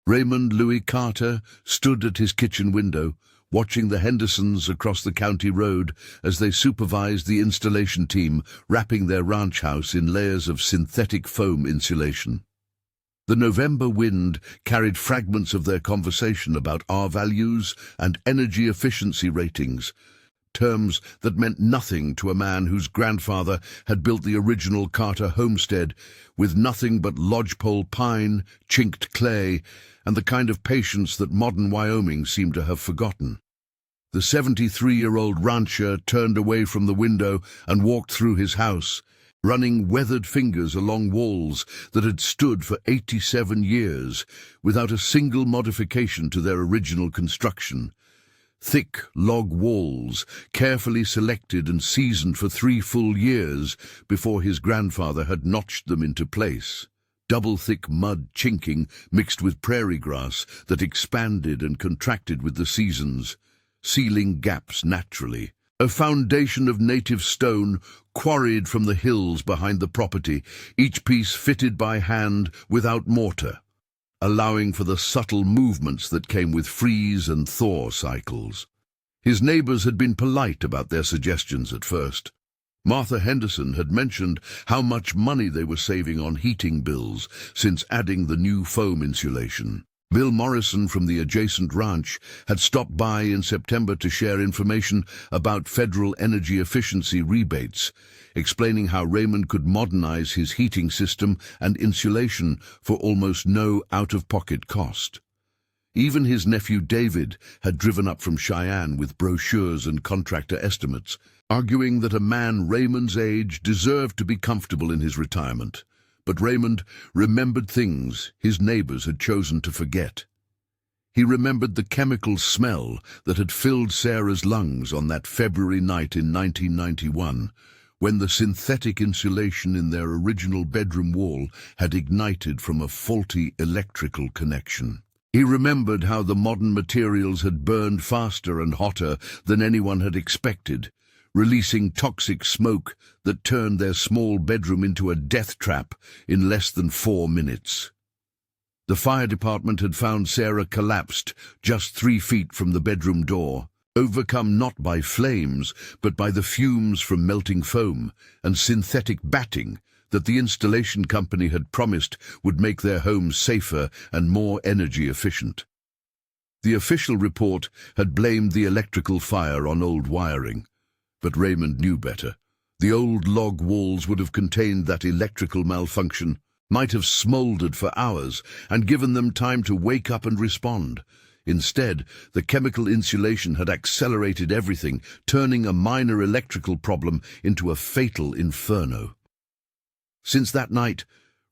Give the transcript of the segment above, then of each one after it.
Raymond Louis Carter stood at his kitchen window, watching the Hendersons across the county road as they supervised the installation team wrapping their ranch house in layers of synthetic foam insulation. The November wind carried fragments of their conversation about R-values and energy efficiency ratings, terms that meant nothing to a man whose grandfather had built the original Carter homestead with nothing but lodgepole pine, chinked clay, and the kind of patience that modern Wyoming seemed to have forgotten. The 73-year-old rancher turned away from the window and walked through his house, running weathered fingers along walls that had stood for 87 years without a single modification to their original construction. Thick log walls, carefully selected and seasoned for 3 full years before his grandfather had notched them into place. Double-thick mud chinking mixed with prairie grass that expanded and contracted with the seasons, sealing gaps naturally. A foundation of native stone quarried from the hills behind the property, each piece fitted by hand without mortar, allowing for the subtle movements that came with freeze and thaw cycles. His neighbors had been polite about their suggestions at first. Martha Henderson had mentioned how much money they were saving on heating bills since adding the new foam insulation. Bill Morrison from the adjacent ranch had stopped by in September to share information about federal energy efficiency rebates, explaining how Raymond could modernize his heating system and insulation for almost no out-of-pocket cost. Even his nephew David had driven up from Cheyenne with brochures and contractor estimates, arguing that a man Raymond's age deserved to be comfortable in his retirement. But Raymond remembered things his neighbors had chosen to forget. He remembered the chemical smell that had filled Sarah's lungs on that February night in 1991, when the synthetic insulation in their original bedroom wall had ignited from a faulty electrical connection. He remembered how the modern materials had burned faster and hotter than anyone had expected, releasing toxic smoke that turned their small bedroom into a death trap in less than 4 minutes. The fire department had found Sarah collapsed just 3 feet from the bedroom door, overcome not by flames but by the fumes from melting foam and synthetic batting that the installation company had promised would make their home safer and more energy efficient. The official report had blamed the electrical fire on old wiring, but Raymond knew better. The old log walls would have contained that electrical malfunction, might have smoldered for hours and given them time to wake up and respond. Instead, the chemical insulation had accelerated everything, turning a minor electrical problem into a fatal inferno. Since that night,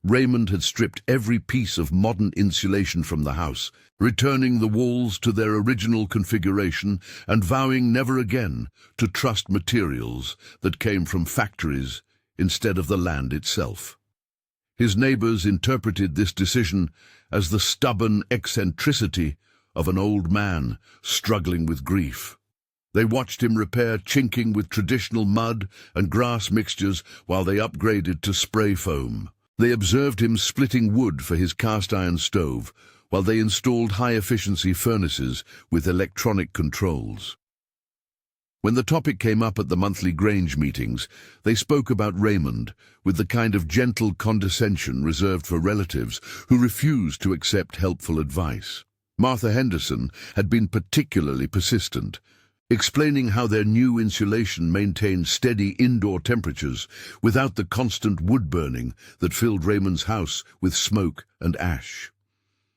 Raymond had stripped every piece of modern insulation from the house, returning the walls to their original configuration and vowing never again to trust materials that came from factories instead of the land itself. His neighbors interpreted this decision as the stubborn eccentricity of an old man struggling with grief. They watched him repair chinking with traditional mud and grass mixtures while they upgraded to spray foam. They observed him splitting wood for his cast-iron stove, while they installed high-efficiency furnaces with electronic controls. When the topic came up at the monthly Grange meetings, they spoke about Raymond with the kind of gentle condescension reserved for relatives who refused to accept helpful advice. Martha Henderson had been particularly persistent, explaining how their new insulation maintained steady indoor temperatures without the constant wood burning that filled Raymond's house with smoke and ash.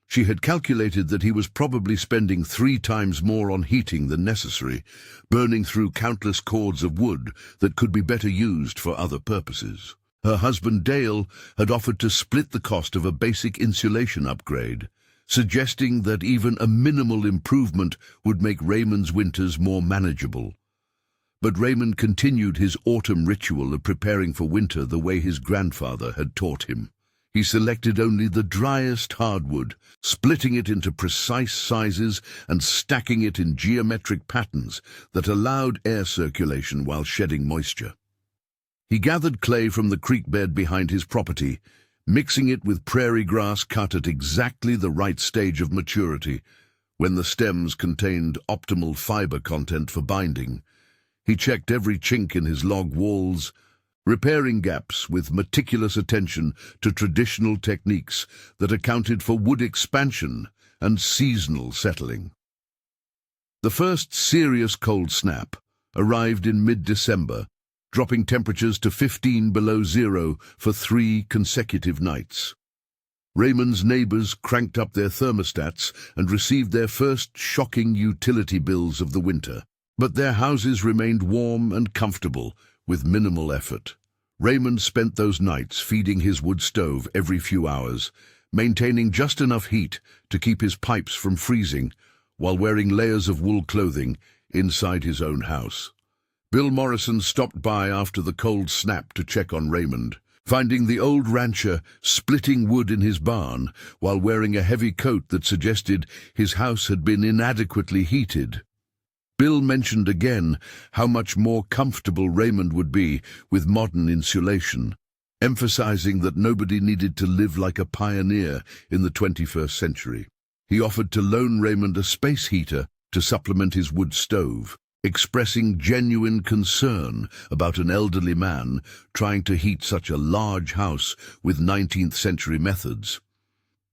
She had calculated that he was probably spending 3 times more on heating than necessary, burning through countless cords of wood that could be better used for other purposes. Her husband Dale had offered to split the cost of a basic insulation upgrade, suggesting that even a minimal improvement would make Raymond's winters more manageable. But Raymond continued his autumn ritual of preparing for winter the way his grandfather had taught him. He selected only the driest hardwood, splitting it into precise sizes and stacking it in geometric patterns that allowed air circulation while shedding moisture. He gathered clay from the creek bed behind his property, mixing it with prairie grass cut at exactly the right stage of maturity, when the stems contained optimal fiber content for binding. He checked every chink in his log walls, repairing gaps with meticulous attention to traditional techniques that accounted for wood expansion and seasonal settling. The first serious cold snap arrived in mid-December, dropping temperatures to 15 below zero for 3 consecutive nights. Raymond's neighbors cranked up their thermostats and received their first shocking utility bills of the winter. But their houses remained warm and comfortable with minimal effort. Raymond spent those nights feeding his wood stove every few hours, maintaining just enough heat to keep his pipes from freezing, while wearing layers of wool clothing inside his own house. Bill Morrison stopped by after the cold snap to check on Raymond, finding the old rancher splitting wood in his barn while wearing a heavy coat that suggested his house had been inadequately heated. Bill mentioned again how much more comfortable Raymond would be with modern insulation, emphasizing that nobody needed to live like a pioneer in the 21st century. He offered to loan Raymond a space heater to supplement his wood stove, expressing genuine concern about an elderly man trying to heat such a large house with 19th century methods.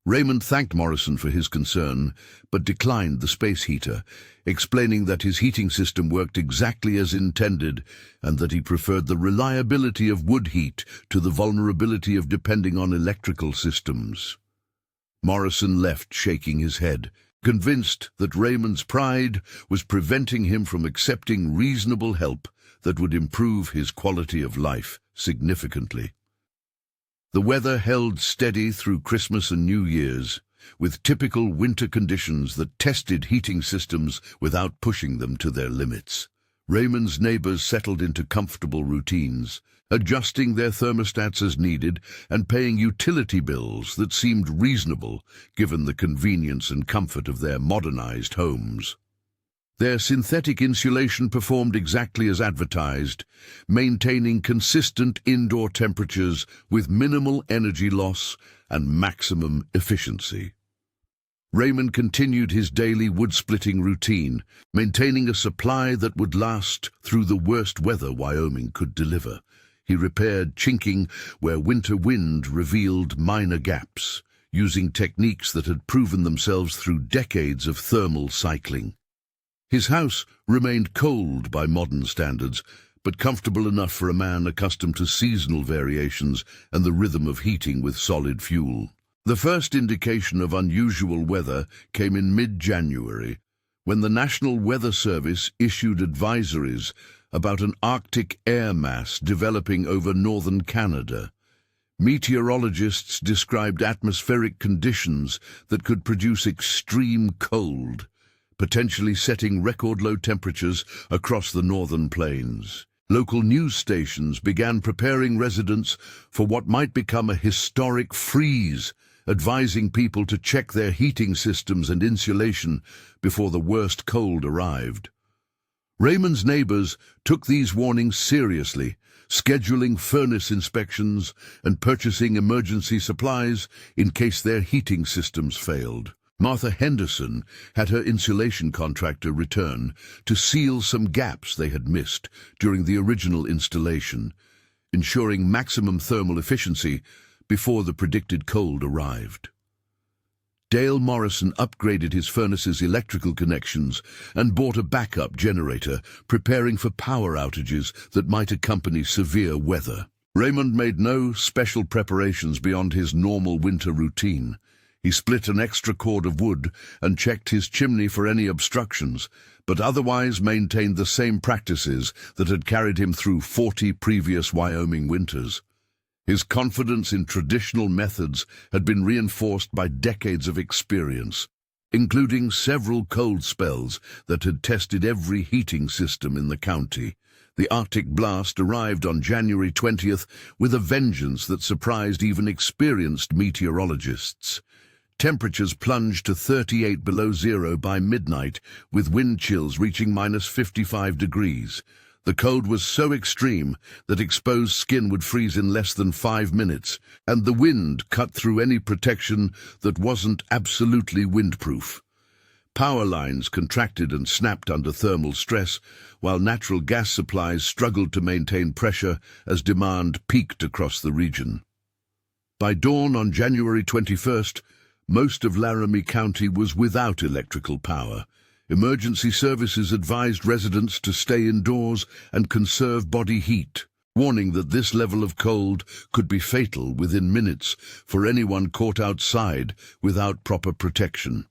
Raymond thanked Morrison for his concern, but declined the space heater, explaining that his heating system worked exactly as intended and that he preferred the reliability of wood heat to the vulnerability of depending on electrical systems. Morrison left shaking his head, convinced that Raymond's pride was preventing him from accepting reasonable help that would improve his quality of life significantly. The weather held steady through Christmas and New Year's, with typical winter conditions that tested heating systems without pushing them to their limits. Raymond's neighbors settled into comfortable routines, adjusting their thermostats as needed and paying utility bills that seemed reasonable given the convenience and comfort of their modernized homes. Their synthetic insulation performed exactly as advertised, maintaining consistent indoor temperatures with minimal energy loss and maximum efficiency. Raymond continued his daily wood-splitting routine, maintaining a supply that would last through the worst weather Wyoming could deliver. He repaired chinking where winter wind revealed minor gaps, using techniques that had proven themselves through decades of thermal cycling. His house remained cold by modern standards, but comfortable enough for a man accustomed to seasonal variations and the rhythm of heating with solid fuel. The first indication of unusual weather came in mid-January, when the National Weather Service issued advisories about an Arctic air mass developing over northern Canada. Meteorologists described atmospheric conditions that could produce extreme cold, potentially setting record low temperatures across the northern plains. Local news stations began preparing residents for what might become a historic freeze, advising people to check their heating systems and insulation before the worst cold arrived. Raymond's neighbors took these warnings seriously, scheduling furnace inspections and purchasing emergency supplies in case their heating systems failed. Martha Henderson had her insulation contractor return to seal some gaps they had missed during the original installation, ensuring maximum thermal efficiency before the predicted cold arrived. Dale Morrison upgraded his furnace's electrical connections and bought a backup generator, preparing for power outages that might accompany severe weather. Raymond made no special preparations beyond his normal winter routine. He split an extra cord of wood and checked his chimney for any obstructions, but otherwise maintained the same practices that had carried him through 40 previous Wyoming winters. His confidence in traditional methods had been reinforced by decades of experience, including several cold spells that had tested every heating system in the county. The Arctic blast arrived on January 20th with a vengeance that surprised even experienced meteorologists. Temperatures plunged to 38 below zero by midnight, with wind chills reaching -55 degrees. The cold was so extreme that exposed skin would freeze in less than 5 minutes, and the wind cut through any protection that wasn't absolutely windproof. Power lines contracted and snapped under thermal stress, while natural gas supplies struggled to maintain pressure as demand peaked across the region. By dawn on January 21st, most of Laramie County was without electrical power. Emergency services advised residents to stay indoors and conserve body heat, warning that this level of cold could be fatal within minutes for anyone caught outside without proper protection.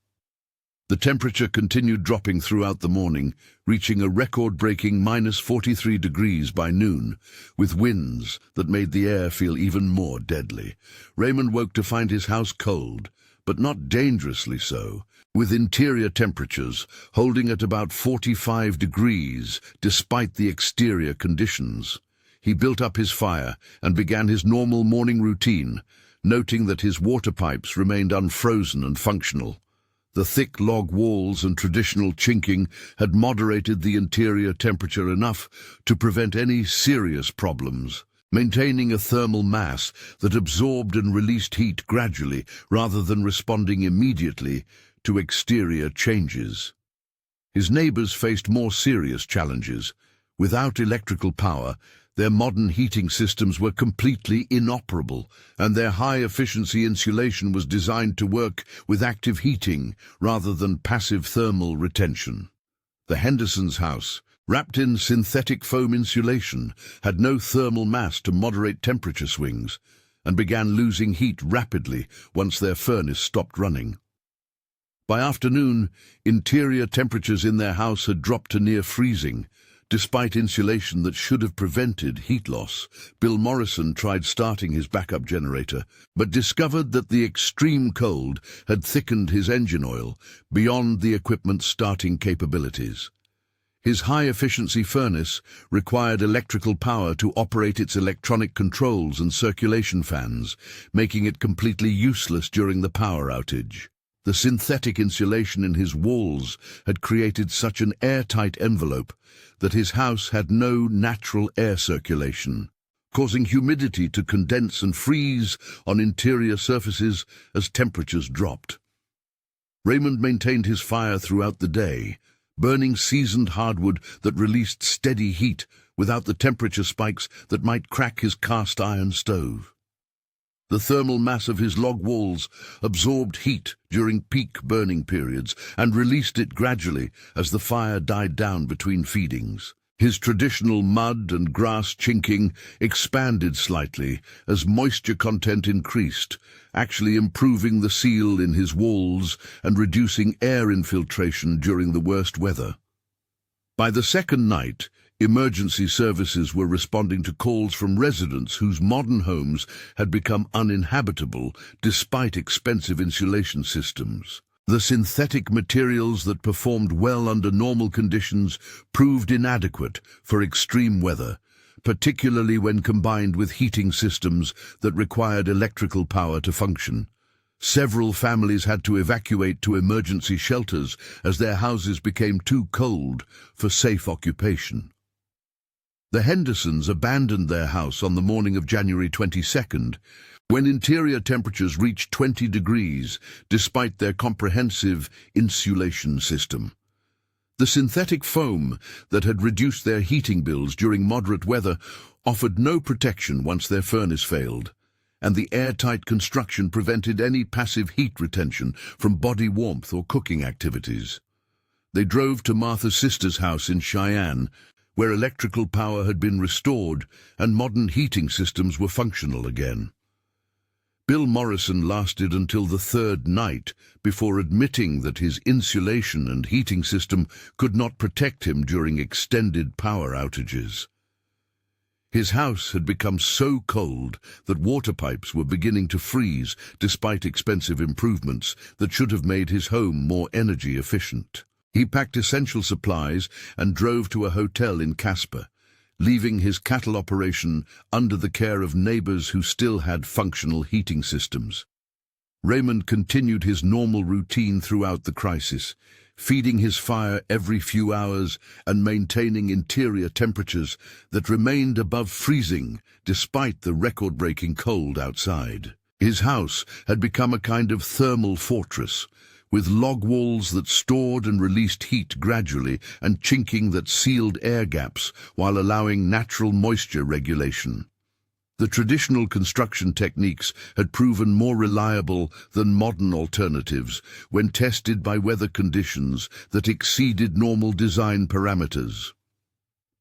The temperature continued dropping throughout the morning, reaching a record-breaking -43 degrees by noon, with winds that made the air feel even more deadly. Raymond woke to find his house cold, but not dangerously so, with interior temperatures holding at about 45 degrees despite the exterior conditions. He built up his fire and began his normal morning routine, noting that his water pipes remained unfrozen and functional. The thick log walls and traditional chinking had moderated the interior temperature enough to prevent any serious problems, maintaining a thermal mass that absorbed and released heat gradually rather than responding immediately to exterior changes. His neighbors faced more serious challenges. Without electrical power, their modern heating systems were completely inoperable, and their high-efficiency insulation was designed to work with active heating rather than passive thermal retention. The Hendersons' house, wrapped in synthetic foam insulation, had no thermal mass to moderate temperature swings, and began losing heat rapidly once their furnace stopped running. By afternoon, interior temperatures in their house had dropped to near freezing. Despite insulation that should have prevented heat loss, Bill Morrison tried starting his backup generator, but discovered that the extreme cold had thickened his engine oil beyond the equipment's starting capabilities. His high-efficiency furnace required electrical power to operate its electronic controls and circulation fans, making it completely useless during the power outage. The synthetic insulation in his walls had created such an airtight envelope that his house had no natural air circulation, causing humidity to condense and freeze on interior surfaces as temperatures dropped. Raymond maintained his fire throughout the day, burning seasoned hardwood that released steady heat without the temperature spikes that might crack his cast iron stove. The thermal mass of his log walls absorbed heat during peak burning periods and released it gradually as the fire died down between feedings. His traditional mud and grass chinking expanded slightly as moisture content increased, actually improving the seal in his walls and reducing air infiltration during the worst weather. By the second night, emergency services were responding to calls from residents whose modern homes had become uninhabitable despite expensive insulation systems. The synthetic materials that performed well under normal conditions proved inadequate for extreme weather, particularly when combined with heating systems that required electrical power to function. Several families had to evacuate to emergency shelters as their houses became too cold for safe occupation. The Hendersons abandoned their house on the morning of January 22nd, when interior temperatures reached 20 degrees, despite their comprehensive insulation system. The synthetic foam that had reduced their heating bills during moderate weather offered no protection once their furnace failed, and the airtight construction prevented any passive heat retention from body warmth or cooking activities. They drove to Martha's sister's house in Cheyenne, where electrical power had been restored and modern heating systems were functional again. Bill Morrison lasted until the third night before admitting that his insulation and heating system could not protect him during extended power outages. His house had become so cold that water pipes were beginning to freeze despite expensive improvements that should have made his home more energy efficient. He packed essential supplies and drove to a hotel in Casper, leaving his cattle operation under the care of neighbors who still had functional heating systems. Raymond continued his normal routine throughout the crisis, feeding his fire every few hours and maintaining interior temperatures that remained above freezing despite the record-breaking cold outside. His house had become a kind of thermal fortress, with log walls that stored and released heat gradually and chinking that sealed air gaps while allowing natural moisture regulation. The traditional construction techniques had proven more reliable than modern alternatives when tested by weather conditions that exceeded normal design parameters.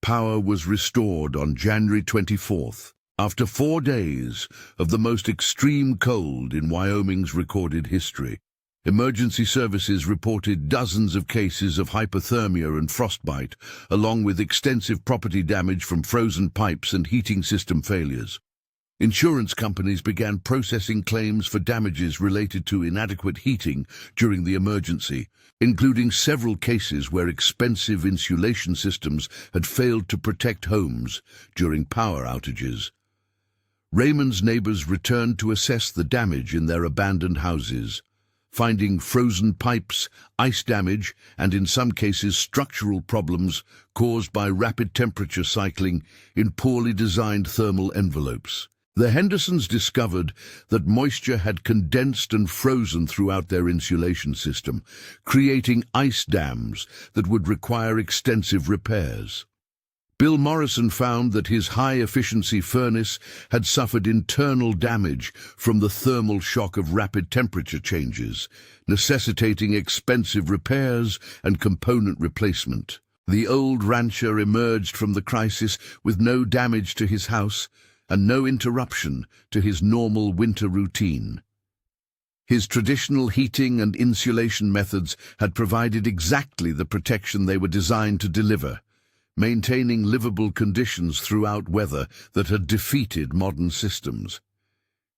Power was restored on January 24th, after 4 days of the most extreme cold in Wyoming's recorded history. Emergency services reported dozens of cases of hypothermia and frostbite, along with extensive property damage from frozen pipes and heating system failures. Insurance companies began processing claims for damages related to inadequate heating during the emergency, including several cases where expensive insulation systems had failed to protect homes during power outages. Raymond's neighbors returned to assess the damage in their abandoned houses, finding frozen pipes, ice damage, and in some cases structural problems caused by rapid temperature cycling in poorly designed thermal envelopes. The Hendersons discovered that moisture had condensed and frozen throughout their insulation system, creating ice dams that would require extensive repairs. Bill Morrison found that his high-efficiency furnace had suffered internal damage from the thermal shock of rapid temperature changes, necessitating expensive repairs and component replacement. The old rancher emerged from the crisis with no damage to his house and no interruption to his normal winter routine. His traditional heating and insulation methods had provided exactly the protection they were designed to deliver, maintaining livable conditions throughout weather that had defeated modern systems.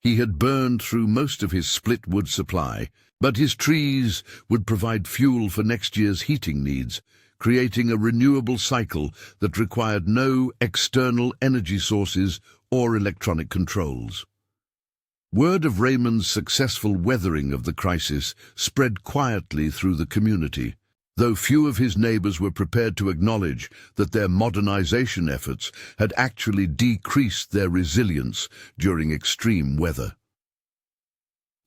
He had burned through most of his split wood supply, but his trees would provide fuel for next year's heating needs, creating a renewable cycle that required no external energy sources or electronic controls. Word of Raymond's successful weathering of the crisis spread quietly through the community, though few of his neighbors were prepared to acknowledge that their modernization efforts had actually decreased their resilience during extreme weather.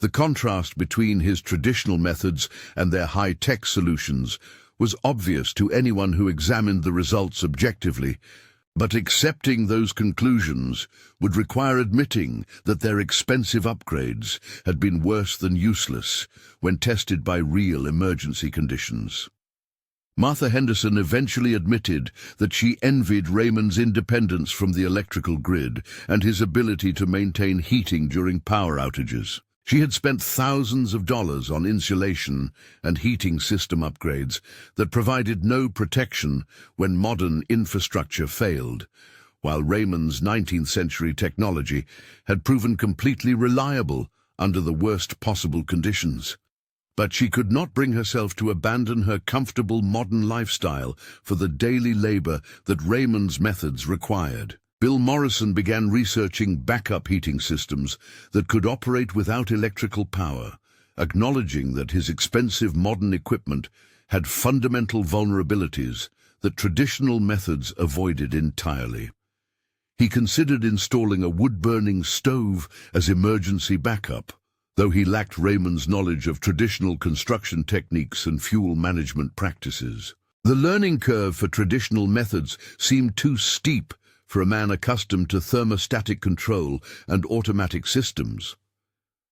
The contrast between his traditional methods and their high-tech solutions was obvious to anyone who examined the results objectively, but accepting those conclusions would require admitting that their expensive upgrades had been worse than useless when tested by real emergency conditions. Martha Henderson eventually admitted that she envied Raymond's independence from the electrical grid and his ability to maintain heating during power outages. She had spent thousands of dollars on insulation and heating system upgrades that provided no protection when modern infrastructure failed, while Raymond's 19th-century technology had proven completely reliable under the worst possible conditions. But she could not bring herself to abandon her comfortable modern lifestyle for the daily labor that Raymond's methods required. Bill Morrison began researching backup heating systems that could operate without electrical power, acknowledging that his expensive modern equipment had fundamental vulnerabilities that traditional methods avoided entirely. He considered installing a wood-burning stove as emergency backup, though he lacked Raymond's knowledge of traditional construction techniques and fuel management practices. The learning curve for traditional methods seemed too steep for a man accustomed to thermostatic control and automatic systems.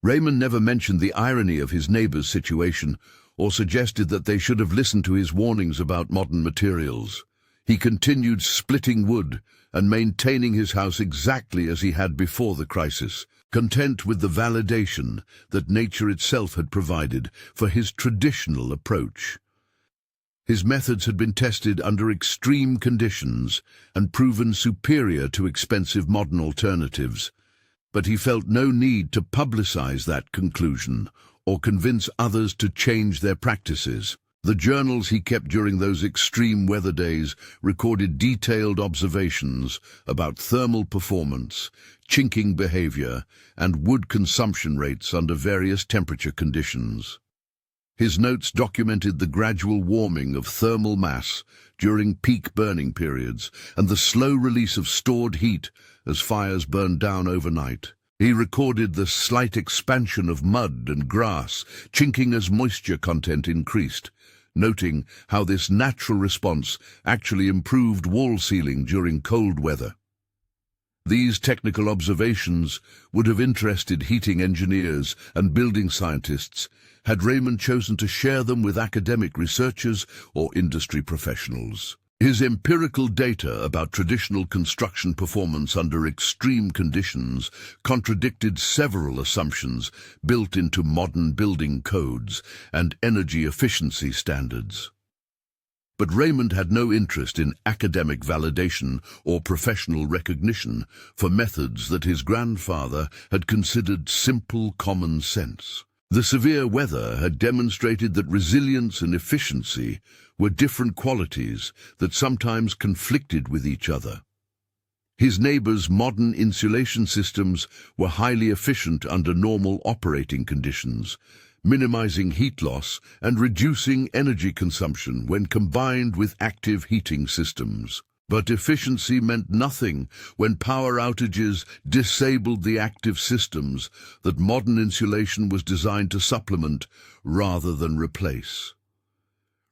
Raymond never mentioned the irony of his neighbor's situation or suggested that they should have listened to his warnings about modern materials. He continued splitting wood and maintaining his house exactly as he had before the crisis, content with the validation that nature itself had provided for his traditional approach. His methods had been tested under extreme conditions and proven superior to expensive modern alternatives, but he felt no need to publicize that conclusion or convince others to change their practices. The journals he kept during those extreme weather days recorded detailed observations about thermal performance, chinking behavior, and wood consumption rates under various temperature conditions. His notes documented the gradual warming of thermal mass during peak burning periods and the slow release of stored heat as fires burned down overnight. He recorded the slight expansion of mud and grass, chinking as moisture content increased, noting how this natural response actually improved wall sealing during cold weather. These technical observations would have interested heating engineers and building scientists had Raymond chosen to share them with academic researchers or industry professionals. His empirical data about traditional construction performance under extreme conditions contradicted several assumptions built into modern building codes and energy efficiency standards. But Raymond had no interest in academic validation or professional recognition for methods that his grandfather had considered simple common sense. The severe weather had demonstrated that resilience and efficiency were different qualities that sometimes conflicted with each other. His neighbor's modern insulation systems were highly efficient under normal operating conditions, minimizing heat loss and reducing energy consumption when combined with active heating systems. But efficiency meant nothing when power outages disabled the active systems that modern insulation was designed to supplement rather than replace.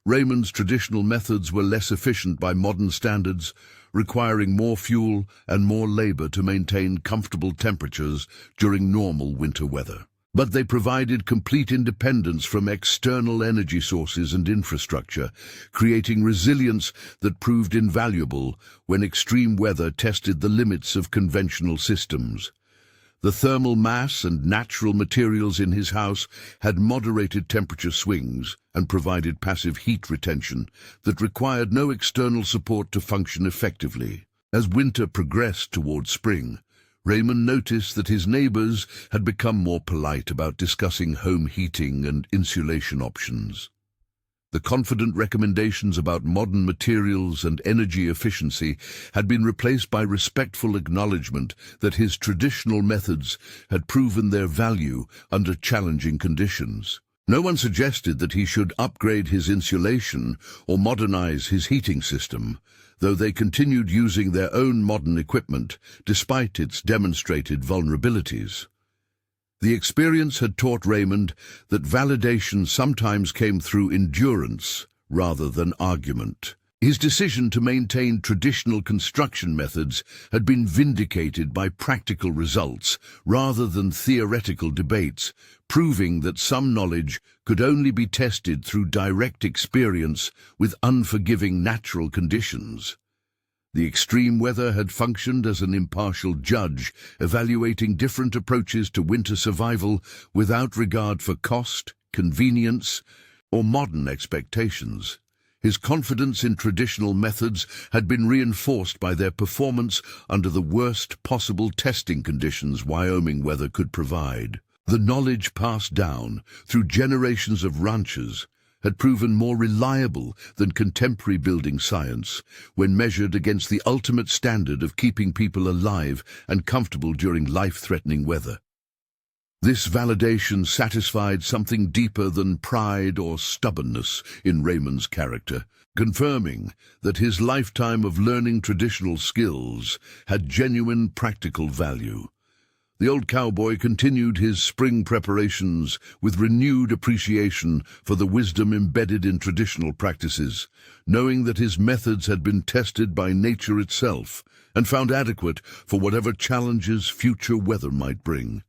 Raymond's traditional methods were less efficient by modern standards, requiring more fuel and more labor to maintain comfortable temperatures during normal winter weather. But they provided complete independence from external energy sources and infrastructure, creating resilience that proved invaluable when extreme weather tested the limits of conventional systems. The thermal mass and natural materials in his house had moderated temperature swings and provided passive heat retention that required no external support to function effectively. As winter progressed toward spring, Raymond noticed that his neighbors had become more polite about discussing home heating and insulation options. The confident recommendations about modern materials and energy efficiency had been replaced by respectful acknowledgement that his traditional methods had proven their value under challenging conditions. No one suggested that he should upgrade his insulation or modernize his heating system, though they continued using their own modern equipment despite its demonstrated vulnerabilities. The experience had taught Raymond that validation sometimes came through endurance rather than argument. His decision to maintain traditional construction methods had been vindicated by practical results rather than theoretical debates, proving that some knowledge could only be tested through direct experience with unforgiving natural conditions. The extreme weather had functioned as an impartial judge, evaluating different approaches to winter survival without regard for cost, convenience, or modern expectations. His confidence in traditional methods had been reinforced by their performance under the worst possible testing conditions Wyoming weather could provide. The knowledge passed down through generations of ranchers had proven more reliable than contemporary building science when measured against the ultimate standard of keeping people alive and comfortable during life-threatening weather. This validation satisfied something deeper than pride or stubbornness in Raymond's character, confirming that his lifetime of learning traditional skills had genuine practical value. The old cowboy continued his spring preparations with renewed appreciation for the wisdom embedded in traditional practices, knowing that his methods had been tested by nature itself and found adequate for whatever challenges future weather might bring.